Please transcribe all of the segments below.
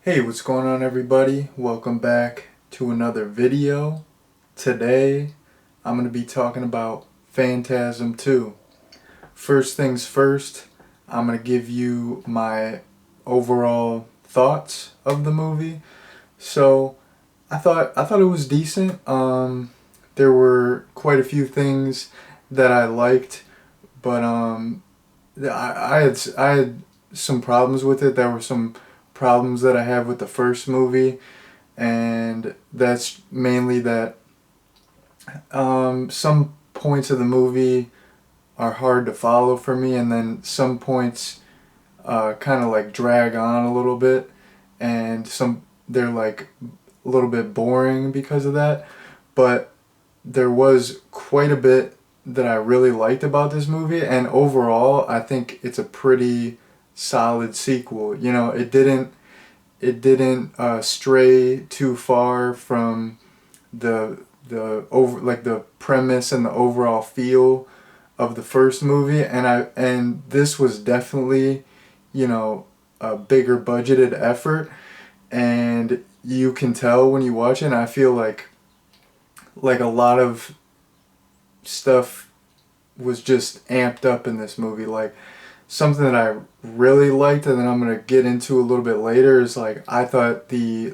Hey, what's going on everybody? Welcome back to another video. Today, I'm going to be talking about Phantasm II. First things first, I'm going to give you my overall thoughts of the movie. So, I thought it was decent. There were quite a few things that I liked, but I had some problems with it. There were some problems that I have with the first movie, and that's mainly that some points of the movie are hard to follow for me, and then some points kind of like drag on a little bit, and some they're like a little bit boring because of that. But there was quite a bit that I really liked about this movie, and overall, I think it's a pretty solid sequel. You know, it didn't stray too far from the premise and the overall feel of the first movie, and this was definitely, a bigger budgeted effort, and you can tell when you watch it. And I feel like a lot of stuff was just amped up in this movie. Like something that I really liked, and then I'm gonna get into a little bit later, is like I thought the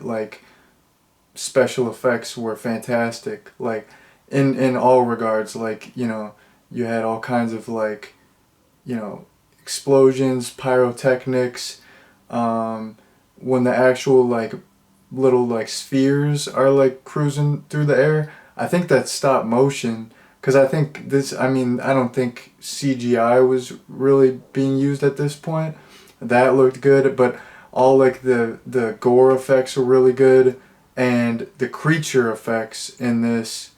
special effects were fantastic. Like in all regards, you had all kinds of you know explosions, pyrotechnics. When the actual little spheres are cruising through the air, I think that's stop motion. Because I think this, I mean, I don't think CGI was really being used at this point. That looked good, but all the gore effects were really good, and the creature effects in this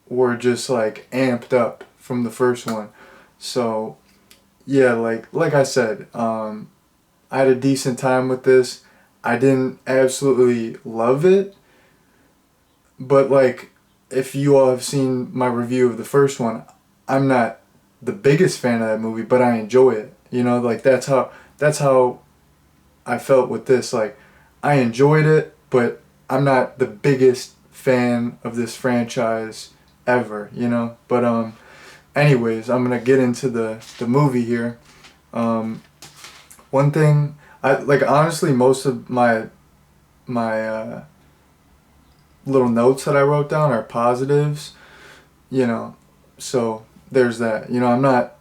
were just amped up from the first one. So yeah, like I said, I had a decent time with this. I didn't absolutely love it, but if you all have seen my review of the first one, I'm not the biggest fan of that movie, but I enjoy it. That's how I felt with this. Like I enjoyed it, but I'm not the biggest fan of this franchise ever, But anyways, I'm gonna get into the movie here. Um, One thing I honestly, most of my little notes that I wrote down are positives, you know. So there's that. I'm not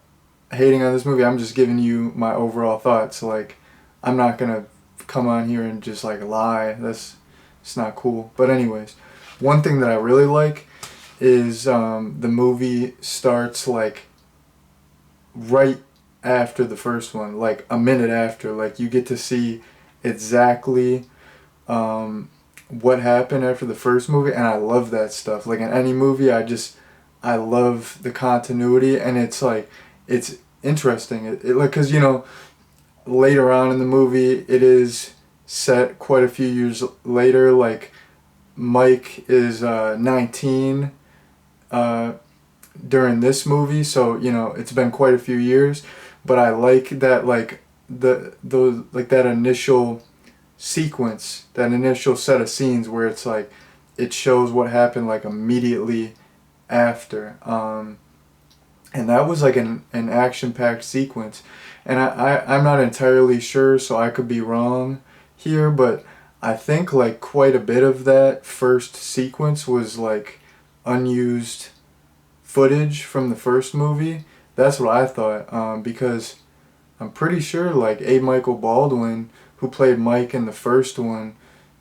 hating on this movie. I'm just giving you my overall thoughts. Like I'm not gonna come on here and just lie. It's not cool. But anyways, one thing that I really like is the movie starts right after the first one, like a minute after. Like you get to see exactly what happened after the first movie, and I love that stuff. Like in any movie, I love the continuity, and it's interesting. Because later on in the movie, it is set quite a few years later. Like Mike is 19 during this movie, so it's been quite a few years. But I like that that initial sequence, that initial set of scenes where it shows what happened immediately after. And that was an action-packed sequence. And I'm not entirely sure, so I could be wrong here, but I think quite a bit of that first sequence was unused footage from the first movie. That's what I thought, because I'm pretty sure A. Michael Baldwin, who played Mike in the first one,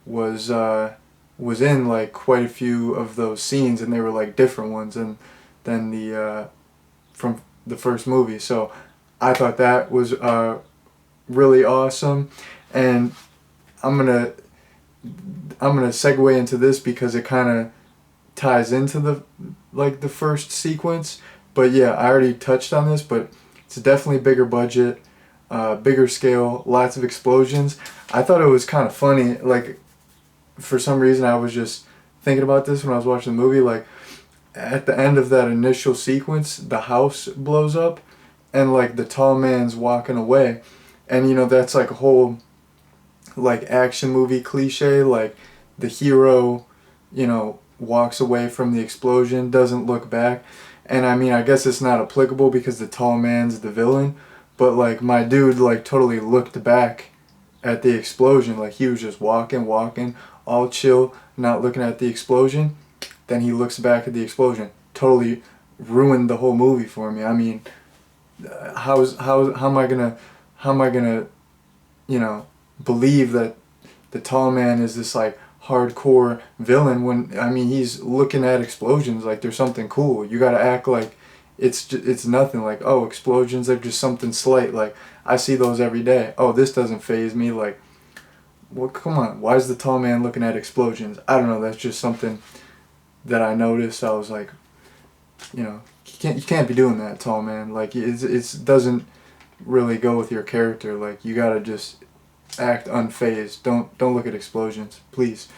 was in quite a few of those scenes, and they were different ones than the from the first movie. So I thought that was really awesome, and I'm gonna segue into this because it kind of ties into the first sequence. But yeah, I already touched on this, but it's definitely bigger budget, bigger scale, lots of explosions. I thought it was kind of funny. For some reason, I was just thinking about this when I was watching the movie. At the end of that initial sequence, the house blows up, and the tall man's walking away, and that's a whole like action movie cliche, like the hero, you know, walks away from the explosion, doesn't look back. And I mean, I guess it's not applicable because the tall man's the villain, but like my dude like totally looked back at the explosion, like he was just walking, all chill, not looking at the explosion. Then he looks back at the explosion. Totally ruined the whole movie for me. I mean, how am I gonna you know, believe that the tall man is this like hardcore villain when I mean he's looking at explosions like there's something cool. You gotta act like it's nothing. Like, oh, explosions are just something slight. Like, I see those every day. Oh, this doesn't faze me. Like, well, come on. Why is the tall man looking at explosions? I don't know. That's just something that I noticed. I was like, you know, you can't be doing that, tall man. Like, it doesn't really go with your character. Like, you gotta just act unfazed. Don't look at explosions, please.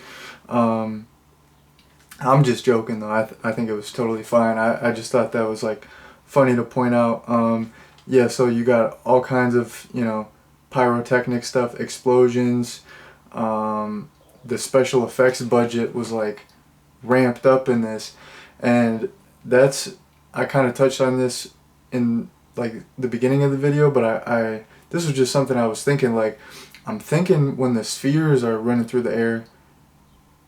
I'm just joking though. I think it was totally fine. I just thought that was like funny to point out. Yeah, so you got all kinds of, you know, pyrotechnic stuff, explosions. The special effects budget was like ramped up in this, and that's I kind of touched on this in like the beginning of the video, but I this was just something I was thinking. Like, I'm thinking when the spheres are running through the air,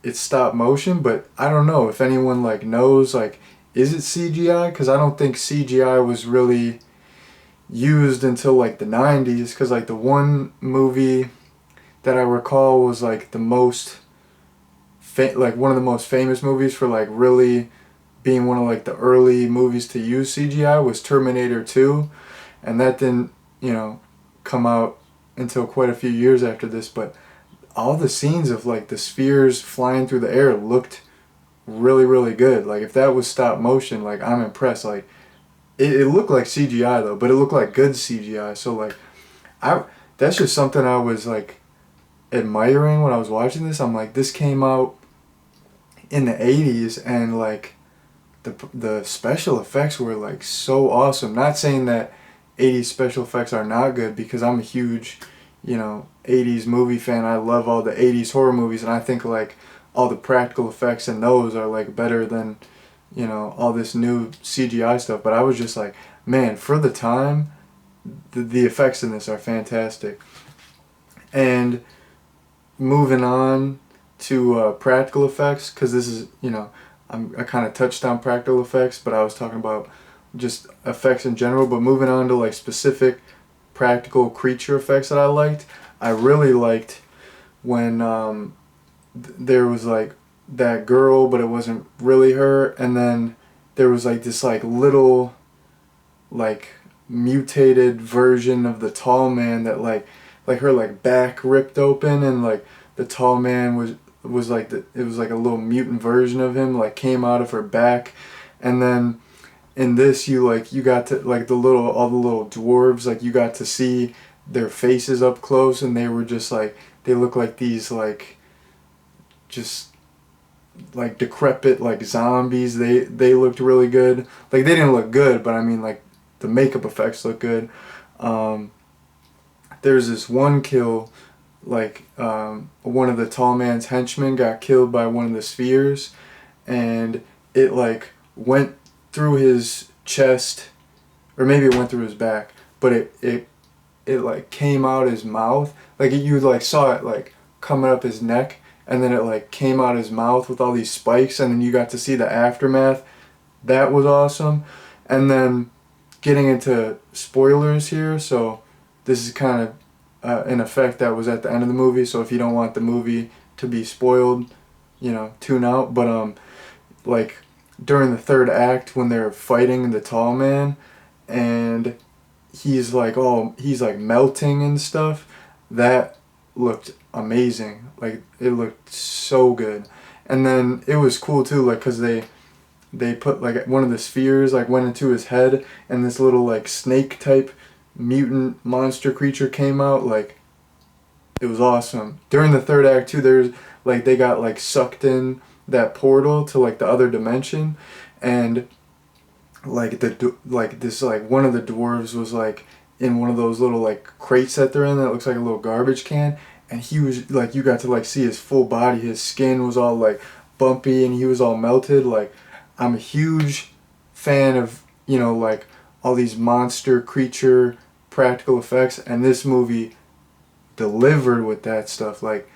it's stop motion, but I don't know if anyone like knows, like, is it CGI? Because I don't think CGI was really used until like the 90s, because like the one movie that I recall was like the most like one of the most famous movies for like really being one of like the early movies to use CGI was Terminator 2, and that didn't, you know, come out until quite a few years after this. But all the scenes of like the spheres flying through the air looked really good. Like, if that was stop motion, like, I'm impressed. Like, it looked like CGI though, but it looked like good CGI. So like, I that's just something I was like admiring when I was watching this. I'm like, this came out in the 80s, and like the special effects were like so awesome. Not saying that 80s special effects are not good, because I'm a huge, you know, 80s movie fan. I love all the 80s horror movies, and I think like all the practical effects in those are like better than, you know, all this new CGI stuff. But I was just like, man, for the time, the effects in this are fantastic. And moving on to practical effects, because this is, you know, I kind of touched on practical effects, but I was talking about just effects in general. But moving on to like specific practical creature effects that I liked, I really liked when there was like that girl, but it wasn't really her, and then there was like this like little like mutated version of the tall man that like her like back ripped open, and like the tall man was like it was like a little mutant version of him like came out of her back. And then in this, you got to like all the little dwarves, like you got to see their faces up close, and they were just like, they look like these like just like decrepit like zombies. They looked really good. Like, they didn't look good, but I mean like the makeup effects look good. There's this one kill, like one of the tall man's henchmen got killed by one of the spheres, and it like went through his chest, or maybe it went through his back, but it like came out his mouth. Like, you like saw it like coming up his neck, and then it like came out his mouth with all these spikes, and then you got to see the aftermath. That was awesome. And then getting into spoilers here, so this is kind of an effect that was at the end of the movie, so if you don't want the movie to be spoiled, you know, tune out. But like during the third act, when they're fighting the tall man, and he's like melting and stuff, that looked amazing. Like, it looked so good. And then it was cool too, like, because they put like one of the spheres like went into his head, and this little like snake type mutant monster creature came out. Like, it was awesome. During the third act too, there's like they got like sucked in that portal to like the other dimension, and like this like one of the dwarves was like in one of those little like crates that they're in that looks like a little garbage can, and he was like, you got to like see his full body. His skin was all like bumpy, and he was all melted. Like, I'm a huge fan of, you know, like all these monster creature practical effects, and this movie delivered with that stuff. Like,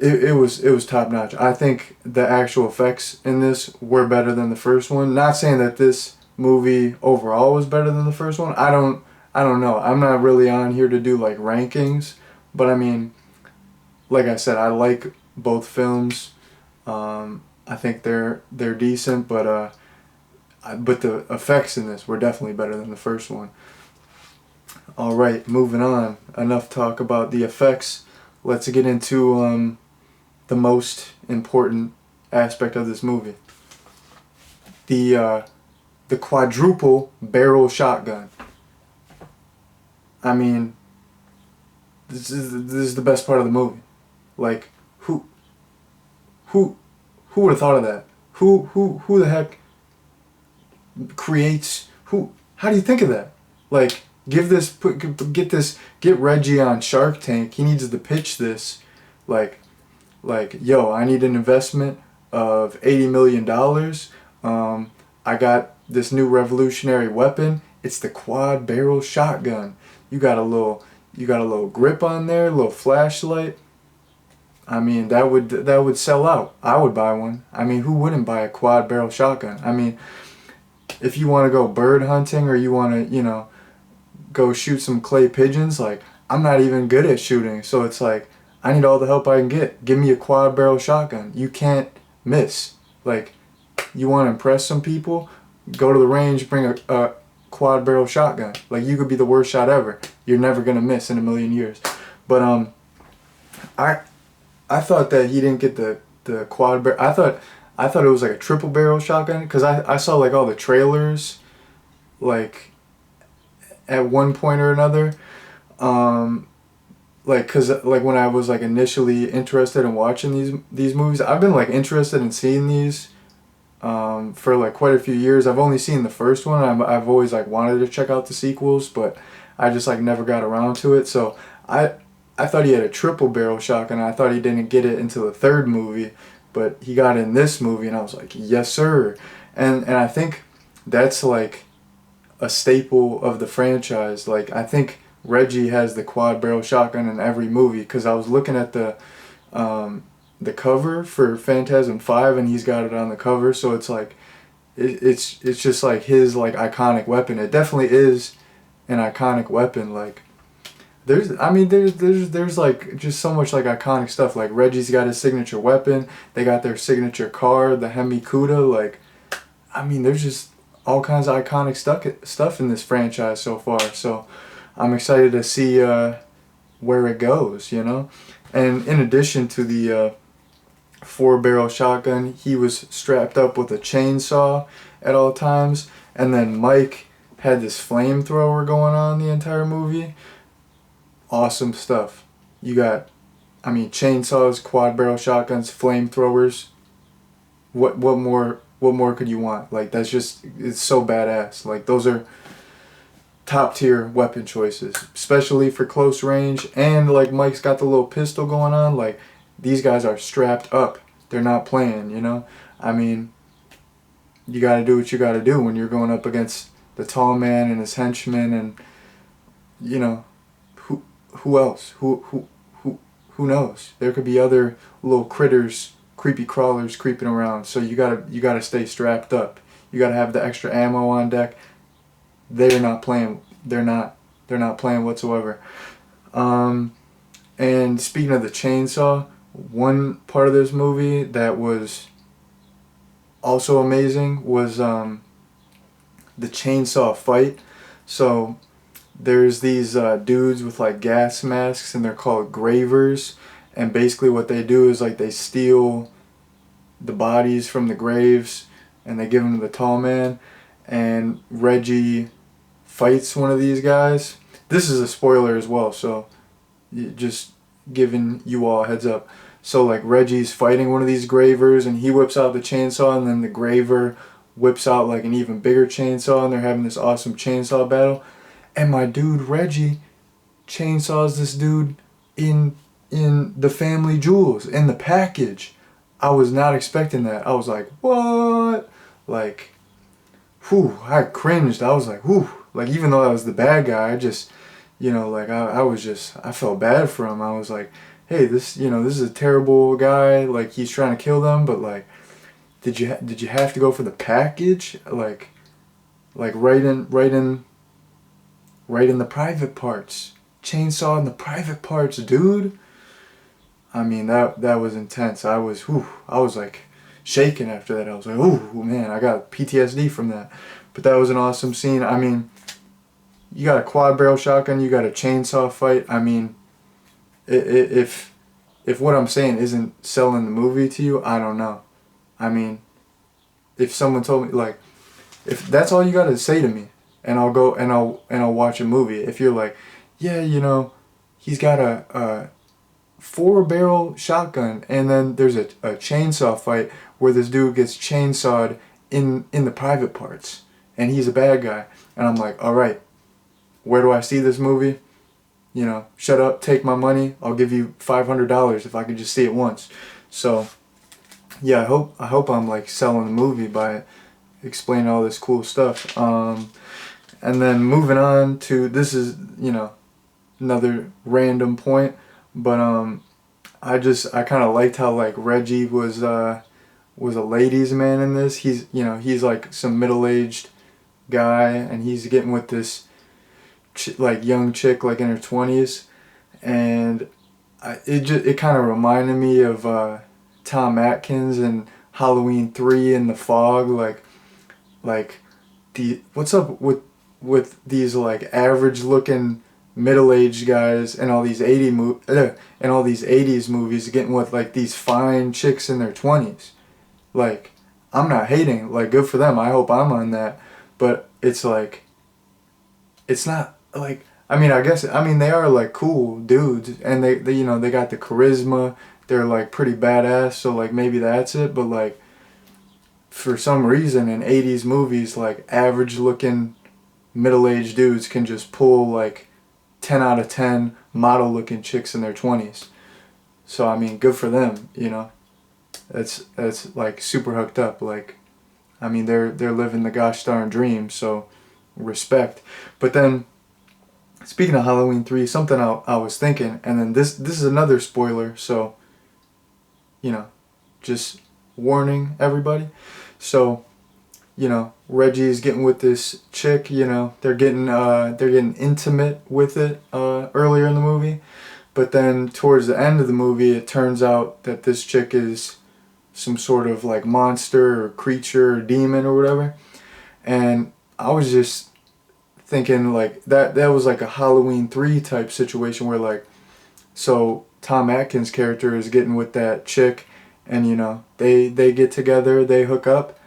it was top notch. I think the actual effects in this were better than the first one. Not saying that this movie overall was better than the first one. I don't know. I'm not really on here to do like rankings, but I mean, like I said, I like both films. I think they're decent, but the effects in this were definitely better than the first one. All right, moving on. Enough talk about the effects. Let's get into the most important aspect of this movie. The quadruple barrel shotgun. I mean, this is the best part of the movie. Like, who who would have thought of that? Who the heck creates who? How do you think of that? Like, get Reggie on Shark Tank. He needs to pitch this, like, yo, I need an investment of $80 million. I got this new revolutionary weapon. It's the quad barrel shotgun. You got a little grip on there, a little flashlight. I mean, that would sell out. I would buy one. I mean, who wouldn't buy a quad barrel shotgun? I mean, if you want to go bird hunting, or you want to, go shoot some clay pigeons, like, I'm not even good at shooting, so it's like, I need all the help I can get. Give me a quad barrel shotgun. You can't miss. Like, you want to impress some people? Go to the range, bring a quad barrel shotgun. Like, you could be the worst shot ever. You're never gonna miss in a million years. But I thought that he didn't get the quad barrel. I thought it was like a triple barrel shotgun, because I saw like all the trailers, like, at one point or another. Like, cause like when I was like initially interested in watching these movies, I've been like interested in seeing these for like quite a few years. I've only seen the first one. I've always like wanted to check out the sequels, but I just like never got around to it. So I thought he had a triple barrel shotgun. I thought he didn't get it into the third movie, but he got it in this movie, and I was like, yes sir. And I think that's like a staple of the franchise. Like, I think Reggie has the quad barrel shotgun in every movie, because I was looking at the cover for Phantasm V, and he's got it on the cover. So it's like it's just like his like iconic weapon. It definitely is an iconic weapon. Like, there's like just so much like iconic stuff. Like, Reggie's got his signature weapon. They got their signature car, the Hemi Cuda. Like, I mean, there's just all kinds of iconic stuff in this franchise so far. So I'm excited to see where it goes, And in addition to the 4-barrel shotgun, he was strapped up with a chainsaw at all times. And then Mike had this flamethrower going on the entire movie. Awesome stuff. You got, I mean, chainsaws, quad barrel shotguns, flamethrowers. What more could you want? Like, it's so badass. Like, those are top tier weapon choices, especially for close range. And like, Mike's got the little pistol going on. Like, these guys are strapped up. They're not playing, I mean, you got to do what you got to do when you're going up against the tall man and his henchmen, and who else? Who knows? There could be other little critters, creepy crawlers creeping around. So you gotta stay strapped up. You gotta have the extra ammo on deck. They're not playing. They're not playing whatsoever. And speaking of the chainsaw, one part of this movie that was also amazing was the chainsaw fight. So there's these dudes with like gas masks, and they're called gravers. And basically what they do is like they steal the bodies from the graves, and they give them to the tall man. And Reggie fights one of these guys. This is a spoiler as well, so just giving you all a heads up. So like, Reggie's fighting one of these gravers, and he whips out the chainsaw, and then the graver whips out like an even bigger chainsaw, and they're having this awesome chainsaw battle. And my dude Reggie chainsaws this dude in the family jewels in the package. I was not expecting that. I was like, what? Like, whew, I cringed. I was like, whew. Like, even though I was the bad guy, I just, like, I was just, I felt bad for him. I was like, hey, this is a terrible guy. Like, he's trying to kill them, but, like, did you have to go for the package? Like right in the private parts. Chainsaw in the private parts, dude. I mean, that was intense. I was like shaking after that. I was like, ooh, man, I got PTSD from that. But that was an awesome scene. I mean, you got a quad barrel shotgun, you got a chainsaw fight. I mean, if what I'm saying isn't selling the movie to you, I don't know. I mean, if someone told me, like, if that's all you got to say to me, and I'll go and I'll watch a movie. If you're like, yeah, he's got a 4-barrel shotgun, and then there's a chainsaw fight where this dude gets chainsawed in the private parts, and he's a bad guy, and I'm like, all right, where do I see this movie? Shut up, take my money. I'll give you $500 if I can just see it once. So, yeah, I hope I'm like selling the movie by explaining all this cool stuff. And then moving on to, this is another random point, but I kind of liked how like Reggie was a ladies' man in this. He's like some middle-aged guy, and he's getting with this like young chick like in her 20s, and it kind of reminded me of Tom Atkins and Halloween 3 in the fog, like what's up with these like average looking middle-aged guys and all these and all these 80s movies getting with like these fine chicks in their 20s. Like, I'm not hating, like, good for them. I hope I'm on that. But it's like, it's not like, I mean they are like cool dudes, and they they got the charisma. They're like pretty badass, so like maybe that's it. But like, for some reason in 80s movies, like average looking middle-aged dudes can just pull like 10 out of 10 model looking chicks in their 20s. So I mean, good for them, That's like super hooked up. Like, I mean, they're living the gosh darn dream, so respect. But then, speaking of Halloween 3, something I was thinking, and then this is another spoiler, so just warning everybody. So, Reggie's getting with this chick, they're getting intimate with it earlier in the movie. But then towards the end of the movie, it turns out that this chick is some sort of like monster or creature or demon or whatever. And I was just thinking like that was like a Halloween 3 type situation where like, so Tom Atkins' character is getting with that chick, and they get together, they hook up,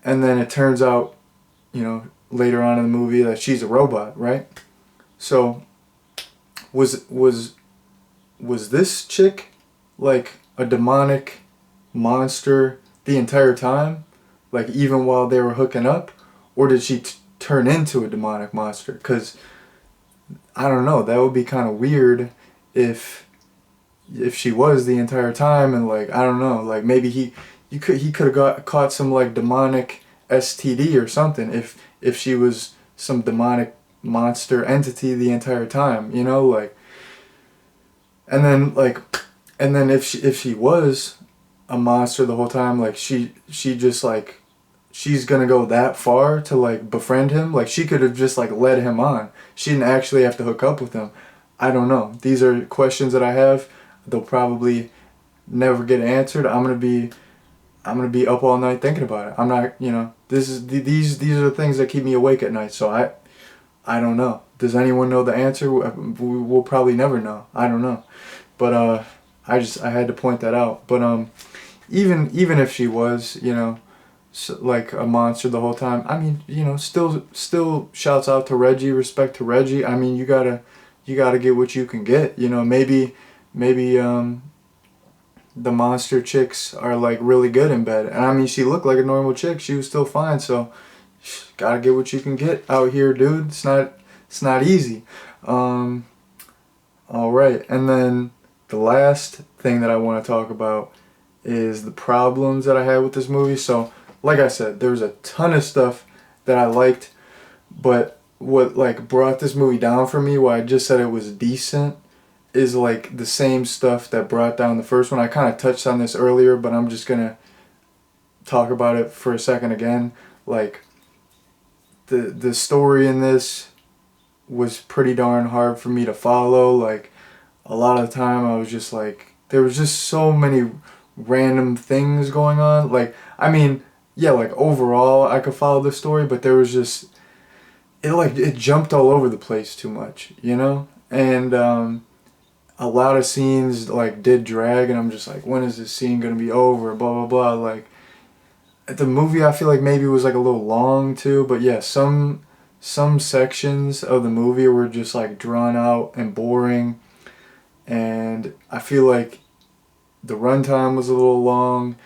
and then it turns out, later on in the movie that she's a robot, right? So was this chick like a demonic monster the entire time, like even while they were hooking up, or did she turn into a demonic monster? Because I don't know, that would be kind of weird if she was the entire time, and like, I don't know, like maybe he could have caught some like demonic STD or something if she was some demonic monster entity the entire time, like. And then if she was a monster the whole time, like she just like, she's gonna go that far to like befriend him. Like, she could have just like led him on. She didn't actually have to hook up with him. I don't know. These are questions that I have. They'll probably never get answered. I'm gonna be up all night thinking about it. I'm not, these are the things that keep me awake at night. So I don't know. Does anyone know the answer? We'll probably never know. I don't know. But I had to point that out. But even if she was, like a monster the whole time, I mean, still shouts out to Reggie, respect to Reggie. I mean, you gotta get what you can get. Maybe the monster chicks are like really good in bed, and I mean, she looked like a normal chick. She was still fine. So gotta get what you can get out here, dude. It's not easy. All right, and then the last thing that I want to talk about is the problems that I had with this movie. So, like I said, there was a ton of stuff that I liked, but what like brought this movie down for me, why I just said it was decent, is like the same stuff that brought down the first one. I kind of touched on this earlier, but I'm just gonna talk about it for a second again. Like the story in this was pretty darn hard for me to follow. Like a lot of the time I was just like, there was just so many random things going on. Like, I mean, yeah, like overall I could follow the story, but there was just, it jumped all over the place too much, you know? And a lot of scenes like did drag, and I'm just like, when is this scene gonna be over? Blah blah blah. Like the movie, I feel like maybe was like a little long too, but yeah, some sections of the movie were just like drawn out and boring, and I feel like the runtime was a little long.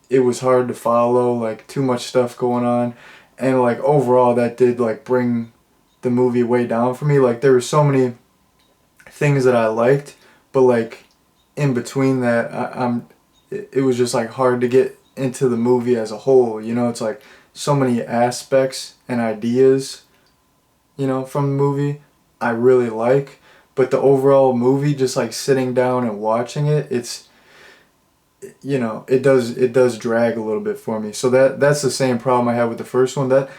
It was hard to follow, like too much stuff going on, and like overall that did like bring the movie way down for me. Like there were so many things that I liked, but like in between that, it was just like hard to get into the movie as a whole. You know, it's like so many aspects and ideas, you know, from the movie I really like, but the overall movie, just like sitting down and watching it, it's, you know, it does drag a little bit for me. So that's the same problem I had with the first one. That,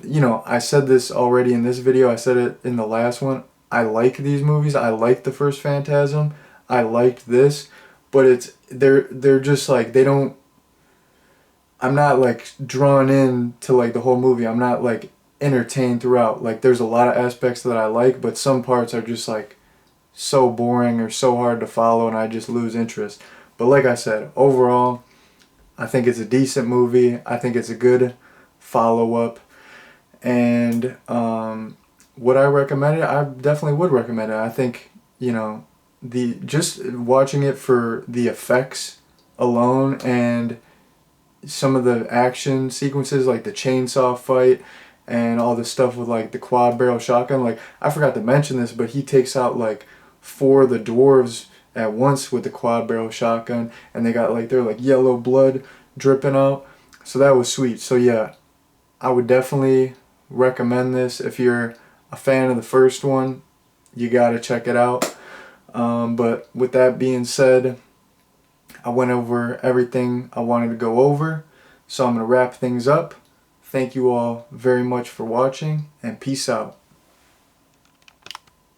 you know, I said this already in this video, I said it in the last one. I like these movies. I like the first Phantasm. I liked this, but they're just like, they don't, I'm not like drawn in to like the whole movie. I'm not like entertained throughout. Like there's a lot of aspects that I like, but some parts are just like so boring or so hard to follow, and I just lose interest. But like I said, overall, I think it's a decent movie. I think it's a good follow up, and would I recommend it? I definitely would recommend it. I think, you know, the just watching it for the effects alone and some of the action sequences, like the chainsaw fight and all the stuff with like the quad barrel shotgun. Like I forgot to mention this, but he takes out like four of the dwarves at once with the quad barrel shotgun, and they got like they're like yellow blood dripping out. So that was sweet. So yeah, I would definitely recommend this. If you're a fan of the first one, you gotta check it out. But with that being said, I went over everything I wanted to go over, so I'm going to wrap things up. Thank you all very much for watching, and peace out.